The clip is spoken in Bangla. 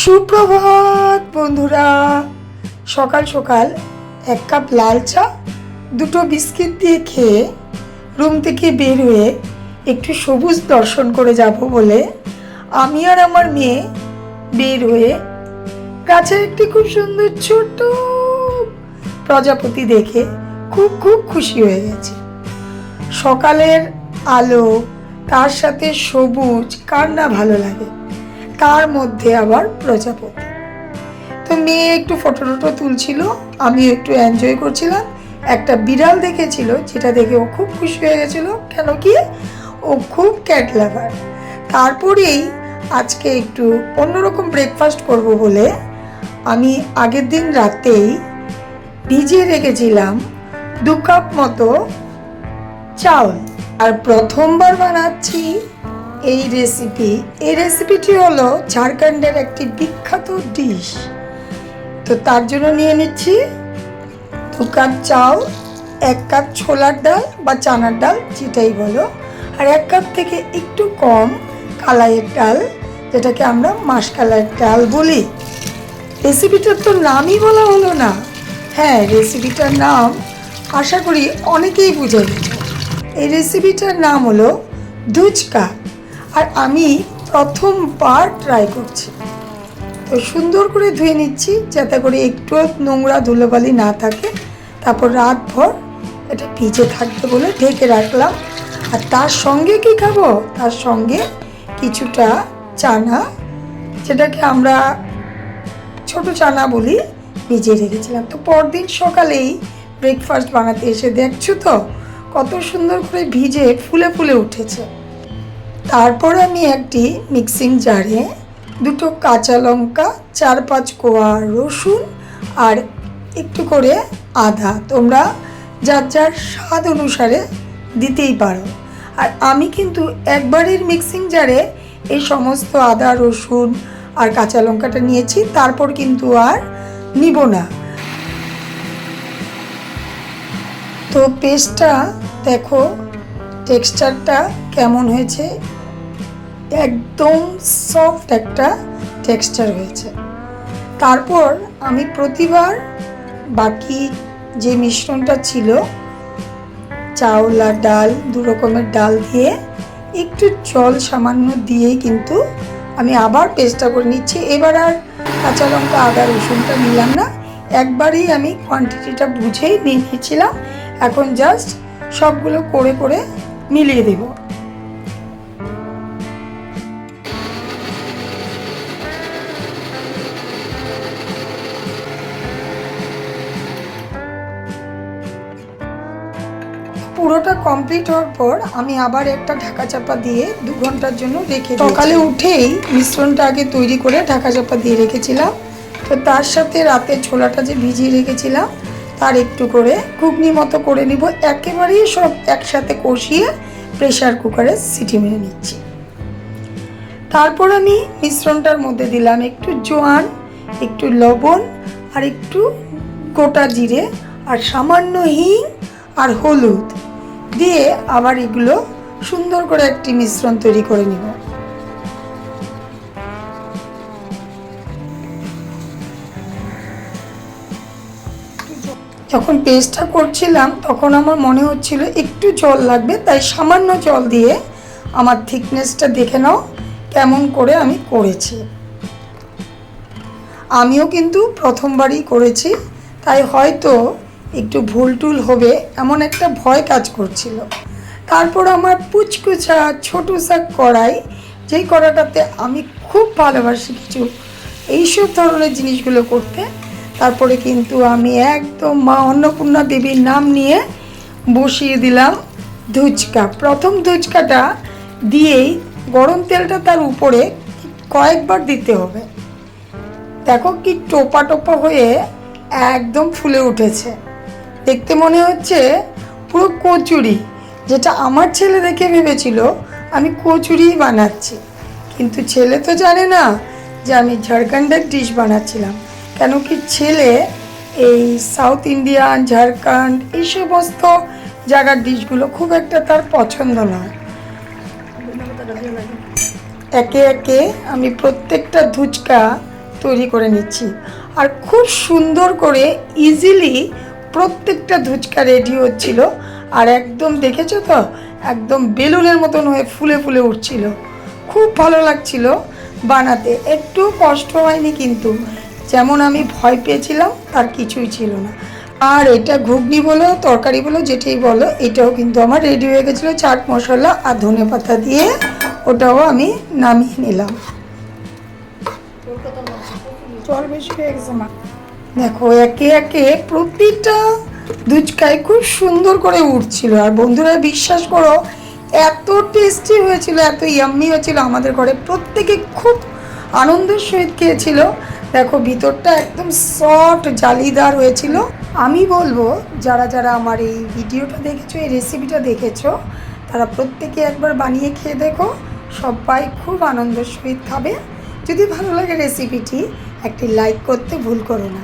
সুপ্রভাত বন্ধুরা। সকাল সকাল এক কাপ লাল চা, দুটো বিস্কিট দিয়ে খেয়ে রুম থেকে বের হয়ে একটু সবুজ দর্শন করে যাব বলে আমি আর আমার মেয়ে বের হয়ে গাছের একটি খুব সুন্দর ছোট প্রজাপতি দেখে খুব খুব খুশি হয়ে গেছি। সকালের আলো তার সাথে সবুজ কার না ভালো লাগে, তার মধ্যে আবার প্রজাপতি। তো মেয়ে একটু ফটো তুলছিল, আমি একটু এনজয় করছিলাম। একটা বিড়াল দেখেছিল, যেটা দেখে ও খুব খুশি হয়ে গেছিল, কেন কি ও খুব ক্যাট লাভার। তারপরেই আজকে একটু অন্যরকম ব্রেকফাস্ট করব বলে আমি আগের দিন রাতেই ভিজিয়ে রেখেছিলাম 2 কাপ মতো চাউল। আর প্রথমবার বানাচ্ছি এই রেসিপিটি হলো ঝাড়খণ্ডের একটি বিখ্যাত ডিশ। তো তার জন্য নিয়ে নিচ্ছি 2 কাপ চাউল, 1 কাপ ছোলার ডাল বা চানার ডাল যেটাই বলো, আর 1 কাপ থেকে একটু কম কালাইয়ের ডাল, যেটাকে আমরা মাসকলাইয়ের ডাল বলি। রেসিপিটার তো নামই বলা হলো না। হ্যাঁ, রেসিপিটার নাম আশা করি অনেকেই বুঝে গেছে। এই রেসিপিটার নাম হলো ধুচকা, আর আমি প্রথমবার ট্রাই করছি। তো সুন্দর করে ধুয়ে নিচ্ছি যাতে করে একটু নোংরা ধুলোবালি না থাকে। তারপর রাতভর এটা ভিজে থাকবে বলে ঢেকে রাখলাম। আর তার সঙ্গে কি খাবো? তার সঙ্গে কিছুটা চানা, যেটাকে আমরা ছোট চানা বলি, ভিজিয়ে রেখেছিলাম। তো পরদিন সকালেই ব্রেকফাস্ট বানাতে এসে দেখছো তো কত সুন্দর করে ভিজে ফুলে ফুলে উঠেছে। তারপর আমি একটি মিক্সিং জারে 2 কাঁচা লঙ্কা, 4-5 কোয়া রসুন আর একটু করে আদা, তোমরা যার যার স্বাদ অনুসারে দিতেই পারো। আর আমি কিন্তু একবারের মিক্সিং জারে এই সমস্ত আদা, রসুন আর কাঁচা লঙ্কাটা নিয়েছি, তারপর কিন্তু আর নিব না। তো পেস্টটা দেখো টেক্সচারটা কেমন হয়েছে, একদম সফট একটা টেক্সচার হয়েছে। তারপর আমি প্রতিবার বাকি যে মিশ্রণটা ছিল চাউল আর ডাল, 2 রকমের ডাল দিয়ে একটু জল সামান্য দিয়েই কিন্তু আমি আবার পেস্টটা করে নিচ্ছি। এবার আর কাঁচা লঙ্কা, আদা, রসুনটা নিলাম না, একবারেই আমি কোয়ান্টিটিটা বুঝেই নিয়ে নিয়েছিলাম। এখন জাস্ট সবগুলো করে করে মিলিয়ে দেব। পুরোটা কমপ্লিট হওয়ার পর আমি আবার একটা ঢাকা চাপা দিয়ে 2 ঘন্টার জন্য রেখে দিই। সকালে উঠেই মিশ্রণটা আগে তৈরি করে ঢাকা চাপা দিয়ে রেখেছিলাম। তো তার সাথে রাতে ছোলাটা যে ভিজিয়ে রেখেছিলাম তার একটু করে ঘুগনি মতো করে নিব। একেবারেই সব একসাথে কষিয়ে প্রেসার কুকারে সিটি মেরে নিচ্ছি। তারপর আমি মিশ্রণটার মধ্যে দিলাম একটু জোয়ান, একটু লবণ আর একটু গোটা জিরে আর সামান্য হিং আর হলুদ দিয়ে আবার এগুলো সুন্দর করে একটি মিশ্রণ তৈরি করে নিব। যখন পেস্টটা করছিলাম তখন আমার মনে হচ্ছিল একটু জল লাগবে, তাই সামান্য জল দিয়ে আমার থিকনেসটা দেখে নাও কেমন করে আমি করেছি। আমিও কিন্তু প্রথমবারই করেছি, তাই হয়তো একটু ভুল টুল হবে এমন একটা ভয় কাজ করছিল। তারপর আমার পুচকুচা ছোটো সা কড়াই, যেই কড়াটাতে আমি খুব ভালোবাসি কিছু এইসব ধরনের জিনিসগুলো করতে। তারপরে কিন্তু আমি একদম মা অন্নপূর্ণা দেবীর নাম নিয়ে বসিয়ে দিলাম ধুচকা। প্রথম ধুচকাটা দিয়েই গরম তেলটা তার উপরে কয়েকবার দিতে হবে। দেখো কি টোপা টোপা হয়ে একদম ফুলে উঠেছে, দেখতে মনে হচ্ছে পুরো কচুরি। যেটা আমার ছেলে দেখে ভেবেছিল আমি কচুরি বানাচ্ছি, কিন্তু ছেলে তো জানে না যে আমি ঝাড়খণ্ডের ডিশ বানাচ্ছিলাম। কেন কি ছেলে এই সাউথ ইন্ডিয়ান, ঝাড়খণ্ড এই সমস্ত জায়গার ডিশগুলো খুব একটা তার পছন্দ নয়। একে একে আমি প্রত্যেকটা ধুচকা তৈরি করে নিচ্ছি। আর খুব সুন্দর করে ইজিলি প্রত্যেকটা ধুচকা রেডি হচ্ছিল। আর একদম দেখেছো তো, একদম বেলুনের মতন হয়ে ফুলে ফুলে উঠছিল। খুব ভালো লাগছিল বানাতে, একটু কষ্ট হয়নি কিন্তু। যেমন আমি ভয় পেয়েছিলাম তার কিছুই ছিল না। আর এটা ঘুগনি বলো, তরকারি বলো, যেটাই বলো, এটাও কিন্তু আমার রেডি হয়ে গেছিলো চাট মশলা আর ধনেপাতা দিয়ে। ওটাও আমি নামিয়ে নিলাম। জল বেশি হয়ে গেছে মা। দেখো একে একে প্রতিটা ধুচকায় খুব সুন্দর করে উঠছিল। আর বন্ধুরা বিশ্বাস করো, এত টেস্টি হয়েছিল, এত ইয়াম্মি হয়েছিল, আমাদের ঘরে প্রত্যেকে খুব আনন্দের সহিত খেয়েছিল। দেখো ভিতরটা একদম সফট জালিদার হয়েছিল। আমি বলবো যারা যারা আমার এই ভিডিওটা দেখেছো, এই রেসিপিটা দেখেছো, তারা প্রত্যেকে একবার বানিয়ে খেয়ে দেখো। সবাই খুব আনন্দের সহিত খাবে। যদি ভালো লাগে রেসিপিটি, একটি লাইক করতে ভুল করো না।